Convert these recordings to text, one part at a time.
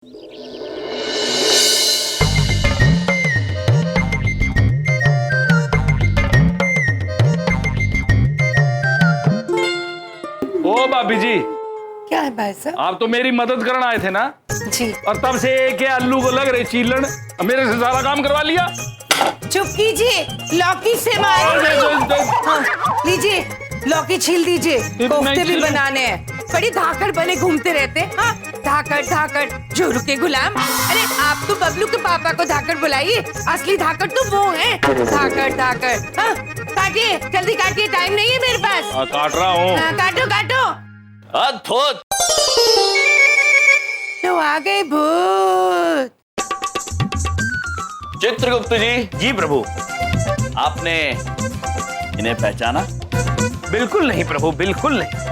ओ भाभी जी, क्या है भाई साहब? आप तो मेरी मदद करने आए थे ना? जी। और तब से एक आलू को लग रही चीलन, मेरे से सारा काम करवा लिया। चुप कीजिए, लौकी से मारेंगे। हाँ, लीजिए लौकी छील दीजिए, कोफ्ते भी बनाने हैं। बड़ी धाकड़ बने घूमते रहते हैं। हाँ, धाकड़ धाकड़ जोरू के गुलाम। अरे आप तो बबलू के पापा को धाकड़ बुलाइए, असली धाकड़ तो वो है। धाकड़ धाकड़। हाँ, काटिए जल्दी काटिए, टाइम नहीं है मेरे पास। काट रहा हूँ। हाँ, काटो काटो। अद्भुत। तो आ गए भूत। चित्रगुप्त जी। जी प्रभु। आपने इन्हें पहचाना? बिल्कुल नहीं प्रभु, बिल्कुल नहीं।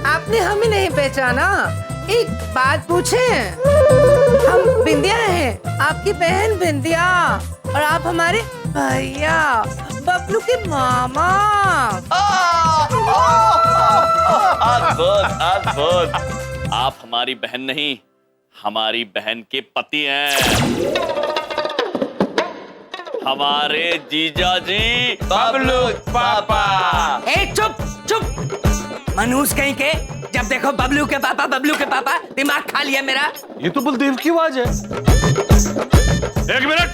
आपने हमें नहीं पहचाना? एक बात पूछे, हम बिंदिया हैं, आपकी बहन बिंदिया, और आप हमारे भैया बबलू के मामा। अद्भुत अद्भुत। आप हमारी बहन नहीं, हमारी बहन के पति हैं, हमारे जीजा जी बबलू पापा। ए चुप चुप, मनहूस कहीं के। जब देखो बबलू के पापा, बबलू के पापा, दिमाग खा लिया मेरा। ये तो बलदेव की आवाज है। एक मिनट,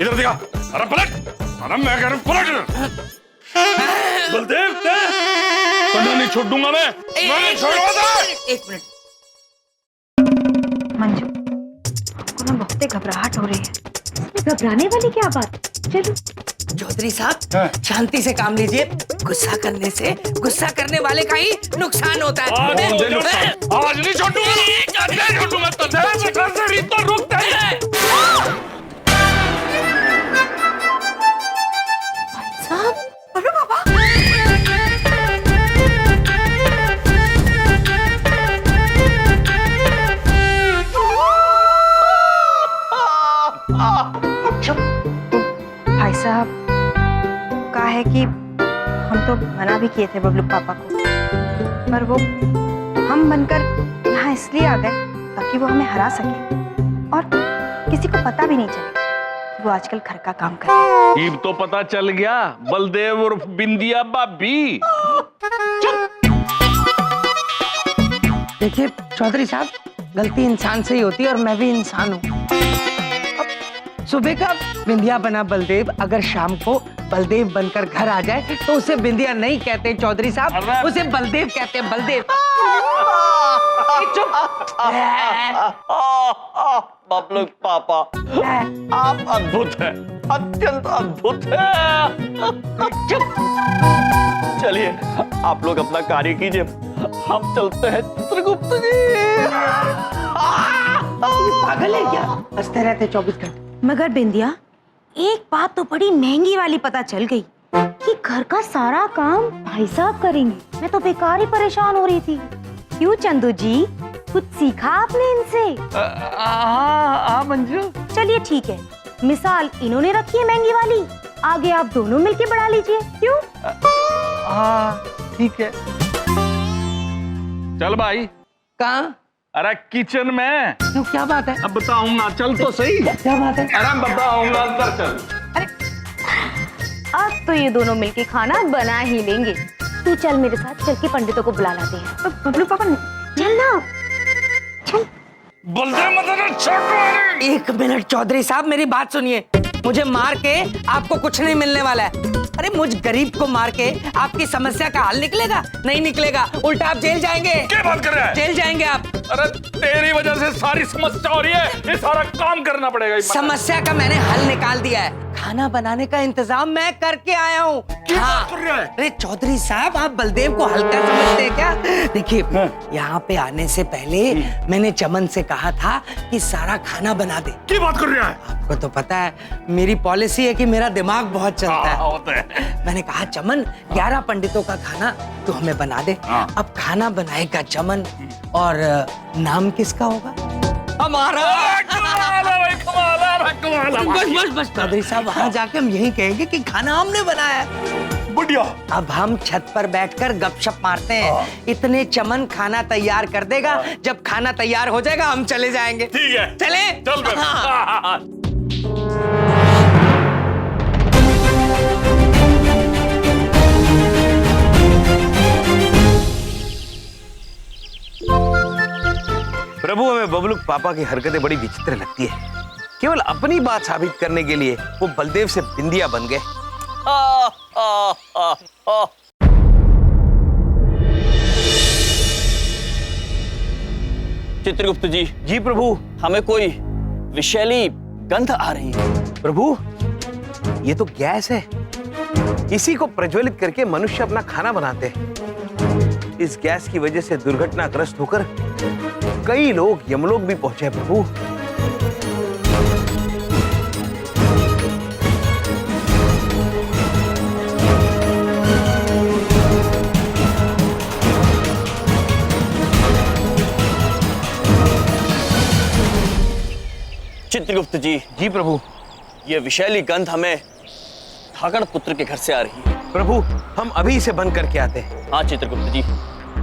इधर दिखा। अरे पलट, अरे मैं कह रहा हूं पलट। बलदेव नहीं छोड़ दूंगा मैं नहीं छोड़ूंगा। एक मिनट। मंजू, हमको ना बहुत घबराहट हो रही है। घबराने वाली क्या बात? चलो। चौधरी साहब, शांति से काम लीजिए। गुस्सा करने से गुस्सा करने वाले का ही नुकसान होता है। आज नहीं छोड़ूंगा, आज नहीं छोड़ूंगा, नहीं छोड़ूंगा। तो रुकता है। साहब, अरे बाबा। चुप। भाई साहब, कहा है कि हम तो मना भी किए थे बबलू पापा को, पर वो हम बनकर यहाँ इसलिए आ गए ताकि वो हमें हरा सके और किसी को पता भी नहीं चले कि वो आजकल घर का काम कर रहे हैं। अब तो पता चल गया, बलदेव और बिंदिया भाभी। देखिए चौधरी साहब, गलती इंसान से ही होती है और मैं भी इंसान हूँ। सुबह का बिंदिया बना बलदेव अगर शाम को बलदेव बनकर घर आ जाए तो उसे बिंदिया नहीं कहते चौधरी साहब, उसे बलदेव कहते हैं, बलदेव। चुप। बबलू पापा, आप अद्भुत हैं, अत्यंत अद्भुत हैं। चुप। चलिए आप लोग अपना कार्य कीजिए, हम चलते हैं चित्रगुप्त जी। पागल है क्या? हंसते रहते 24 घंटे। मगर बिंदिया, एक बात तो बड़ी महंगी वाली पता चल गई कि घर का सारा काम भाई साहब करेंगे। मैं तो बेकार ही परेशान हो रही थी। क्यों चंदू जी, कुछ सीखा आपने इनसे? हाँ मंजू। चलिए ठीक है, मिसाल इन्होंने रखी है महंगी वाली, आगे आप दोनों मिलके बढ़ा लीजिए। क्यों? हाँ ठीक है। चल भाई। कहाँ? अरे किचन में। क्यों, क्या बात है? अब बताऊंगा, चल तो सही। क्या बात है? अरे बताऊंगा, अंदर चल। अब तो ये दोनों मिलके खाना बना ही लेंगे। तू चल मेरे साथ, चल के पंडितों को बुला लाते हैं। बबलू पापा चल ना, चल। बलदेव मतलब छोड़। एक मिनट चौधरी साहब, मेरी बात सुनिए। मुझे मार के आपको कुछ नहीं मिलने वाला है। अरे मुझ गरीब को मार के आपकी समस्या का हल निकलेगा? नहीं निकलेगा, उल्टा आप जेल जाएंगे। क्या बात कर रहा है? जेल जाएंगे आप। अरे तेरी वजह से सारी समस्या हो रही है, ये सारा काम करना पड़ेगा। समस्या का मैंने हल निकाल दिया है। खाना बनाने का इंतजाम मैं करके आया हूँ। हाँ। अरे चौधरी साहब, आप बलदेव को हल्का समझते हैं क्या? देखिए, यहाँ पे आने से पहले मैंने चमन से कहा था कि सारा खाना बना दे। क्या बात कर रहा है? आपको तो पता है मेरी पॉलिसी है कि मेरा दिमाग बहुत चलता है। होता है। मैंने कहा चमन, 11 पंडितों का खाना तू हमें बना दे। अब खाना बनाएगा चमन, और नाम किसका होगा? हमारा। बस बस बस चौधरी साहब, वहाँ जाके हम यही कहेंगे कि खाना हमने बनाया है। बढ़िया। अब हम छत पर बैठकर गपशप मारते हैं। इतने चमन खाना तैयार कर देगा। जब खाना तैयार हो जाएगा हम चले जाएंगे। ठीक है, चले चल फिर। हाँ। प्रभु, हमें बबलू पापा की हरकतें बड़ी विचित्र लगती है। केवल अपनी बात साबित करने के लिए वो बलदेव से बिंदिया बन गए। चित्रगुप्त जी, जी प्रभु। हमें कोई विषैली गंध आ रही है। प्रभु, ये तो गैस है। इसी को प्रज्वलित करके मनुष्य अपना खाना बनाते हैं। इस गैस की वजह से दुर्घटनाग्रस्त होकर कई लोग यमलोक भी पहुंचे हैं प्रभु। चित्रगुप्त जी, जी प्रभु। ये विषैली गंध हमें धाकड़ पुत्र के घर से आ रही है। प्रभु, हम अभी इसे बंद करके आते हैं। हाँ चित्रगुप्त जी,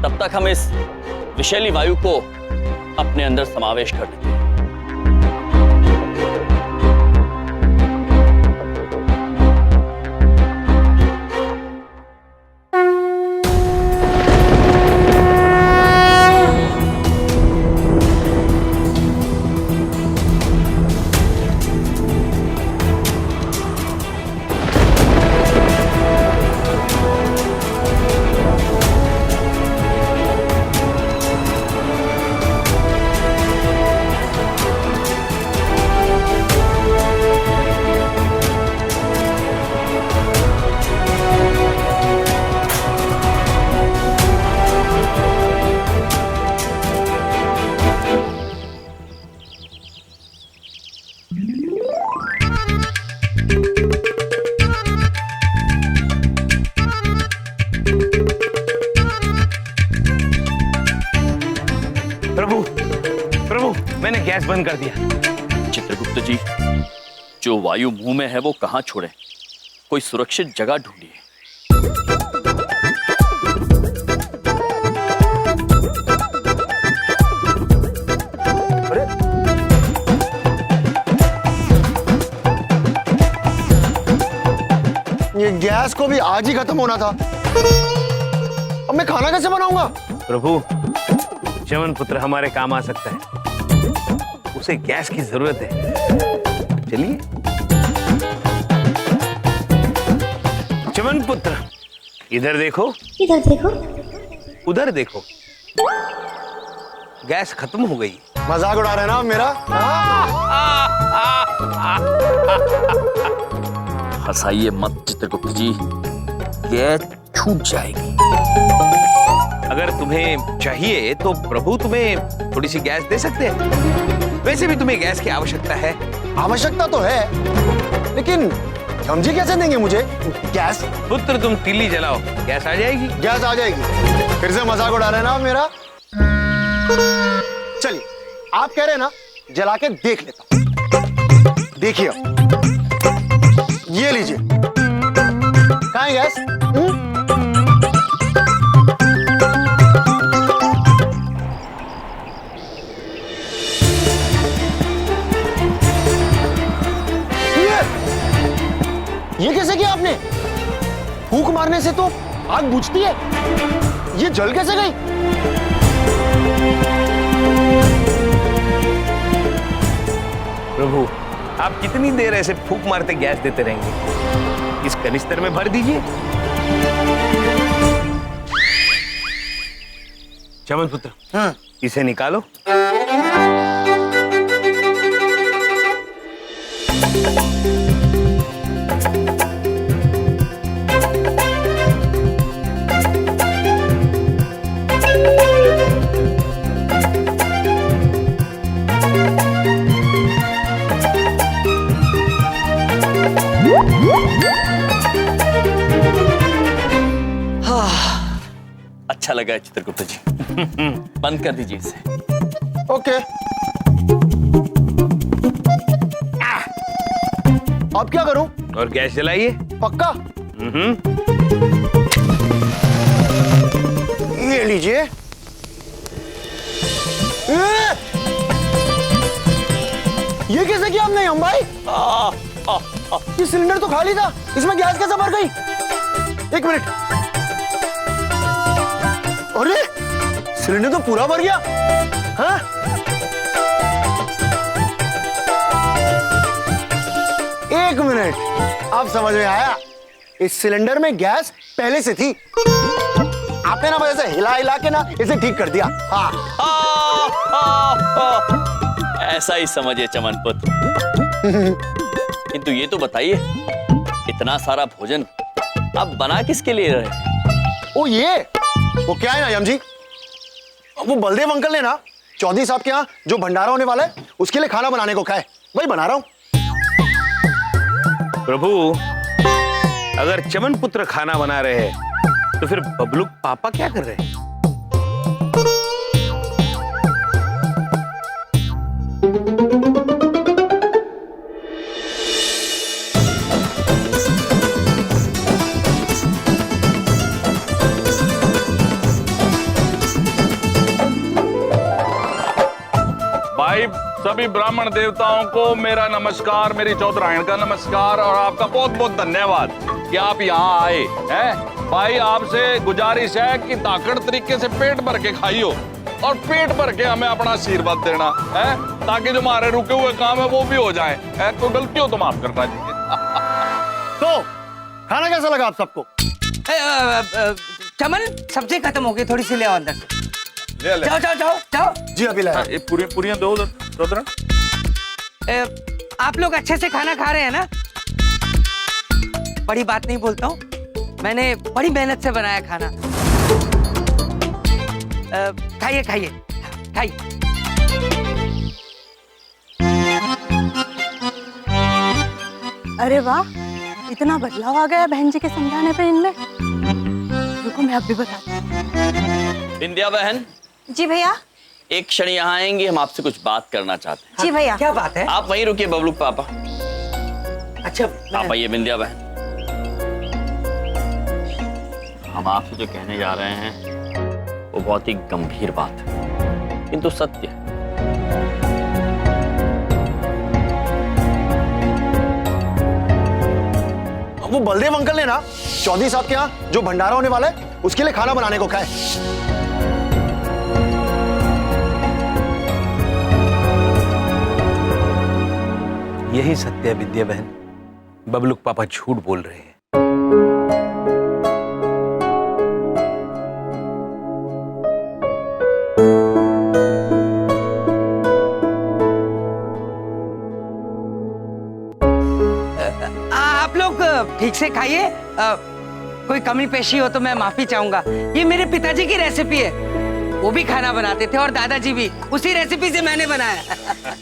तब तक हम इस विषैली वायु को अपने अंदर समावेश कर लेते हैं। मैंने गैस बंद कर दिया। चित्रगुप्त जी, जो वायु मुंह में है वो कहां छोड़े? कोई सुरक्षित जगह ढूंढिए। अरे ये गैस को भी आज ही खत्म होना था। अब मैं खाना कैसे बनाऊंगा? प्रभु, च्यवन पुत्र हमारे काम आ सकता है। उसे गैस की जरूरत है। चलिए। च्यवन पुत्र, इधर देखो। इधर देखो। उधर देखो। गैस खत्म हो गई। मजाक उड़ा रहे हैं ना आप मेरा? हंसाइए मत चित्रगुप्त जी, गैस छूट जाएगी। अगर तुम्हें चाहिए तो प्रभु तुम्हें थोड़ी सी गैस दे सकते हैं। वैसे भी तुम्हें गैस की आवश्यकता है। आवश्यकता तो है, लेकिन समझी कैसे देंगे मुझे गैस? पुत्र, तुम तीली जलाओ, गैस आ जाएगी। गैस आ जाएगी? फिर से मजाक उड़ा रहे हैं ना आप मेरा? चलिए, आप कह रहे हैं ना, जला के देख लेता हूं। देखिए, ये लीजिए। कहाँ है गैस? ये कैसे किया आपने? फूंक मारने से तो आग बुझती है, ये जल कैसे गई? प्रभु, आप कितनी देर ऐसे फूंक मारते गैस देते रहेंगे? इस कनिस्तर में भर दीजिए। च्यवन पुत्र, इसे निकालो। अच्छा लगा है चित्रगुप्त जी। बंद कर दीजिए इसे। ओके। अब क्या करूं? और गैस जलाइए। पक्का? ये लीजिए। ये कैसे किया आपने हम भाई? ये सिलेंडर तो खाली था, इसमें गैस कैसे भर गई? एक मिनट। अरे सिलेंडर तो पूरा भर गया। हाँ? एक मिनट, अब समझ में आया। इस सिलेंडर में गैस पहले से थी, आपने ना वैसे हिला हिला के ना इसे ठीक कर दिया। हाँ। ऐसा ही समझिए चमन पुत्र। किंतु ये तो बताइए, इतना सारा भोजन आप बना किसके लिए रहे? ओ ये, वो क्या है ना यम जी, वो बलदेव अंकल ने ना चौधरी साहब के यहाँ जो भंडारा होने वाला है उसके लिए खाना बनाने को कहा है, वही बना रहा हूँ। प्रभु, अगर चमन पुत्र खाना बना रहे हैं तो फिर बबलू पापा क्या कर रहे हैं? भाई सभी ब्राह्मण देवताओं को मेरा नमस्कार, मेरी चौधरायण का नमस्कार और आपका बहुत बहुत धन्यवाद कि आप यहाँ आए हैं। भाई आपसे गुजारिश है कि धाकड़ तरीके से पेट भर के खाइयो और पेट भर के हमें अपना आशीर्वाद देना है, ताकि जो हमारे रुके हुए काम है वो भी हो जाए। कोई गलती हो तो माफ करना चाहिए। तो खाना कैसा लगा आप सबको? चमन, सब्जी खत्म हो गई, थोड़ी सी ले आओ अंदर से। ले ले। जाओ जाओ जाओ जाओ। जी अभी लाया। ये पूरी दो चौधरायण। आप लोग अच्छे से खाना खा रहे हैं ना? बड़ी बात नहीं बोलता हूँ, मैंने बड़ी मेहनत से बनाया खाना। खाइए खाइए खाइए। अरे वाह, इतना बदलाव आ गया बहन जी के समझाने पे इनमें। रुको मैं अब भी बताती हूँ। विंध्या बहन, जी भैया। एक क्षण यहाँ आएंगे, हम आपसे कुछ बात करना चाहते हैं। जी भैया। क्या बात है? आप वहीं रुकिए बबलू पापा। अच्छा, आप आइए विंध्या बहन। हम आपसे जो कहने जा रहे हैं वो बहुत ही गंभीर बात है, किंतु सत्य है। वो बलदेव अंकल ने ना चौधरी साहब के यहाँ जो भंडारा होने वाला है उसके लिए खाना बनाने को कहा है। यही सत्य है विद्या बहन, बबलूक पापा झूठ बोल रहे हैं। आप लोग ठीक से खाइए, कोई कमी पेशी हो तो मैं माफी चाहूंगा। ये मेरे पिताजी की रेसिपी है, वो भी खाना बनाते थे और दादाजी भी, उसी रेसिपी से मैंने बनाया।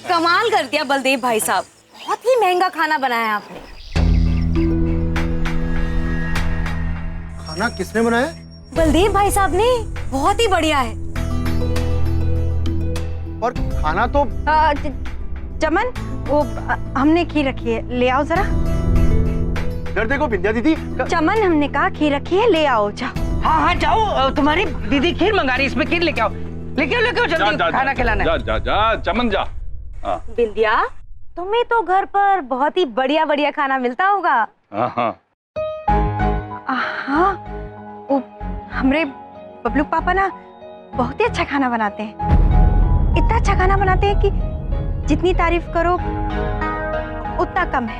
कमाल कर दिया बलदेव भाई साहब, बहुत ही महंगा खाना बनाया आपने। खाना किसने बनाया? बलदेव भाई साहब ने, बहुत ही बढ़िया है। और खाना तो चमन, वो हमने खीर रखी है, ले आओ जरा। इधर देखो विद्या दीदी। चमन, हमने कहा खीर रखी है, ले आओ जाओ। हाँ हाँ जाओ, तुम्हारी दीदी खीर मंगा रही, इसमें खीर लेके आओ, लेके आओ जल्दी, खाना खिलाना है। जा चमन जा। बिंदिया, तुम्हें तो घर पर बहुत ही बढ़िया बढ़िया खाना मिलता होगा। हाँ, वो हमरे बबलू पापा ना बहुत ही अच्छा खाना बनाते हैं। इतना अच्छा खाना बनाते हैं कि जितनी तारीफ करो उतना कम है।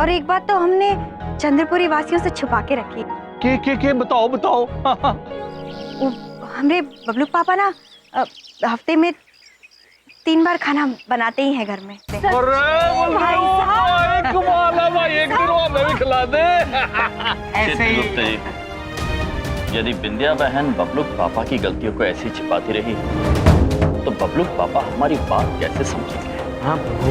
और एक बात तो हमने चंद्रपुरी वासियों से छुपा के रखी। के बताओ। वो हमरे बबलू पापा ना हफ्ते में 3 बार खाना बनाते ही हैं घर में। एक दिन हमें भी खिला दे। ऐसे ही। गुप्ता जी, यदि विंध्या बहन बबलू पापा की गलतियों को ऐसे ही छिपाती रही तो बबलू पापा हमारी बात कैसे समझेंगे? हाँ प्रभु।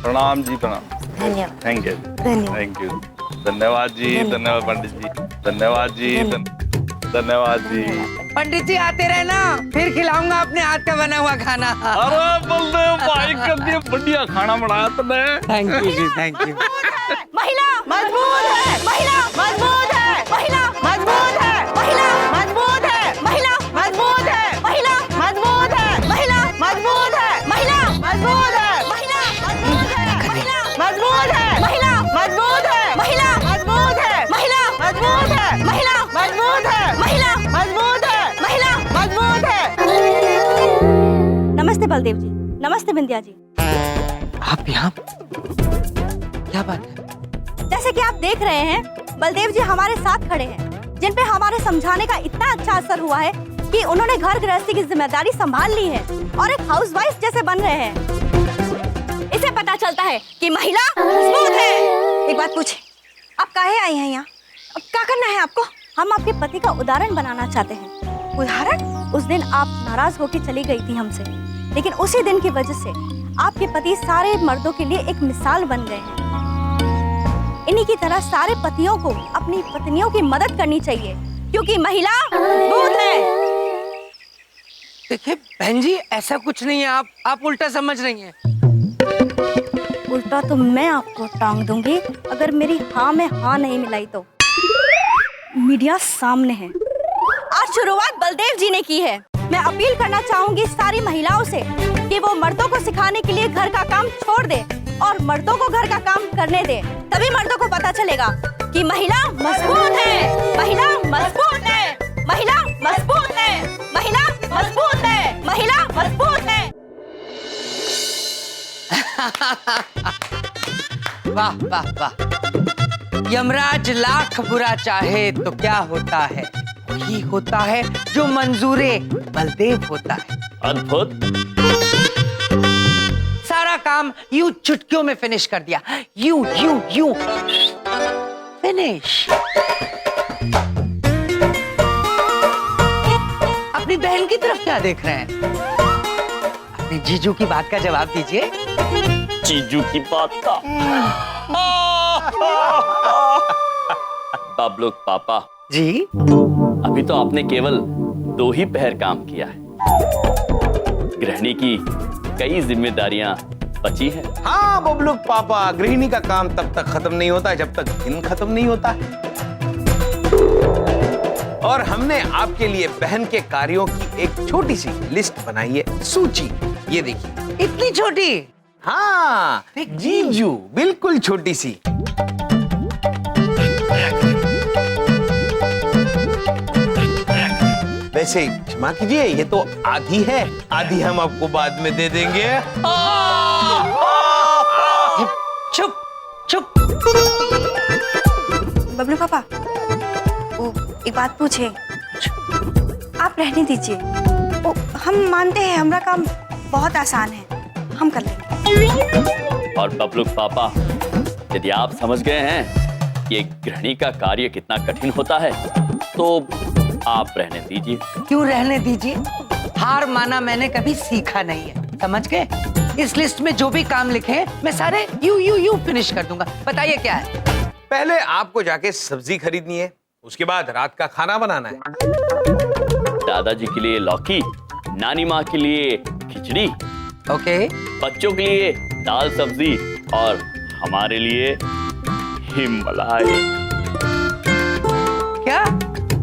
प्रणाम जी, प्रणाम। धन्यवाद। थैंक यू, धन्यवाद। थैंक यू, धन्यवाद जी, धन्यवाद पंडित जी, धन्यवाद जी। धन्यवाद जी। पंडित जी आते रहना, फिर खिलाऊंगा अपने हाथ का बना हुआ खाना। अरे बलदेव भाई कर दिया, बढ़िया खाना बनाया तुमने। थैंक यू जी, थैंक यू। महिला मजबूत है, महिला मजबूत है, महिला मजबूत है, महिला मजबूत है, महिला मजबूत है, महिला मजबूत है, महिला मजबूत है, महिला मजबूत है, महिला मजबूत है, महिला मजबूत है, महिला मजबूत है, महिला मजबूत है, महिला मजबूत है, महिला मजबूत है, महिला मजबूत है, महिला मजबूत है। नमस्ते बलदेव जी, नमस्ते बिंदिया जी। आप यहाँ क्या बात है? जैसे कि आप देख रहे हैं, बलदेव जी हमारे साथ खड़े हैं, जिन पे हमारे समझाने का इतना अच्छा असर हुआ है कि उन्होंने घर गृहस्थी की जिम्मेदारी संभाल ली है और एक हाउसवाइफ जैसे बन रहे हैं। इसे पता चलता है कि महिला मजबूत है। एक बात पूछे, आप काहे आई हैं यहाँ? अब क्या करना है आपको? हम आपके पति का उदाहरण बनाना चाहते हैं। उदाहरण? उस दिन आप नाराज होकर चली गई थी हमसे, लेकिन उसी दिन की वजह से आपके पति सारे मर्दों के लिए एक मिसाल बन गए हैं। इन्हीं की तरह सारे पतियों को अपनी पत्नियों की मदद करनी चाहिए, क्योंकि महिला मजबूत है। देखिए बहन जी, ऐसा कुछ नहीं है, आप उल्टा समझ रही हैं। उल्टा तो मैं आपको टांग दूंगी अगर मेरी हाँ में हाँ नहीं मिलाई तो। मीडिया सामने है। आज शुरुआत बलदेव जी ने की है। मैं अपील करना चाहूंगी सारी महिलाओं से कि वो मर्दों को सिखाने के लिए घर का काम छोड़ दे और मर्दों को घर का काम करने दे। तभी मर्दों को पता चलेगा कि महिला मजबूत है, महिला मजबूत है, महिला मजबूत है, महिला मजबूत है, महिला मजबूत है। वाह वाह वाह। यमराज लाख बुरा चाहे तो क्या होता है, वही होता है जो मंजूरे बलदेव होता है। अद्भुत। सारा काम यूं चुटकियों में फिनिश कर दिया। यूं यूं यूं फिनिश। अपनी बहन की तरफ क्या देख रहे हैं? अपने जीजू की बात का जवाब दीजिए। जीजू की बात का बबलू पापा जी, अभी तो आपने केवल 2 ही पहर काम किया है। गृहिणी की कई जिम्मेदारियां बची है। हाँ बबलू पापा, गृहिणी का काम तब तक खत्म नहीं होता जब तक दिन खत्म नहीं होता। और हमने आपके लिए बहन के कार्यों की एक छोटी सी लिस्ट बनाई है, सूची। ये देखिए। इतनी छोटी? हाँ जीजू, बिल्कुल छोटी सी। वैसे क्षमा कीजिए, ये तो आधी है, आधी हम आपको बाद में दे देंगे। चुप चुप। बबलू पापा, वो एक बात पूछे। आप रहने दीजिए। वो हम मानते हैं हमारा काम बहुत आसान है, हम कर लेंगे। और बबलू पापा, यदि आप समझ गए हैं कि एक गृहिणी का कार्य कितना कठिन होता है, तो आप रहने दीजिए। क्यों रहने दीजिए? हार माना मैंने कभी सीखा नहीं है, समझ गए? इस लिस्ट में जो भी काम लिखे हैं मैं सारे यू फिनिश कर दूंगा। बताइए क्या है? पहले आपको जाके सब्जी खरीदनी है, उसके बाद रात का खाना बनाना है। दादाजी के लिए लौकी, नानी माँ के लिए खिचड़ी, ओके। बच्चों के लिए दाल सब्जी और हमारे लिए हिमलाई। क्या?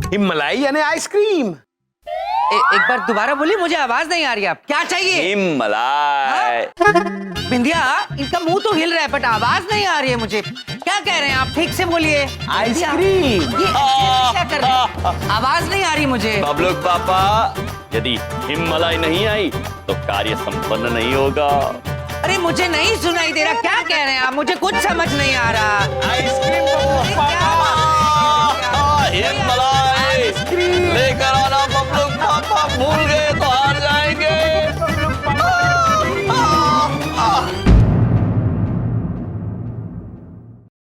हिमलाई यानी आइसक्रीम। एक बार दोबारा बोलिए, मुझे आवाज नहीं आ रही। आप क्या चाहिए? हिमलाई। बिंदिया, इनका मुंह तो हिल रहा है बट आवाज नहीं आ रही है मुझे। क्या कह रहे हैं आप? ठीक से बोलिए। आइसक्रीम। ये क्या कर रहे हैं? आवाज नहीं आ रही मुझे। बबलू पापा, यदि हिमलाई नहीं आई तो कार्य संपन्न नहीं होगा। अरे मुझे नहीं सुनाई दे रहा, क्या कह रहे हैं आप? मुझे कुछ समझ नहीं आ रहा। आइसक्रीम।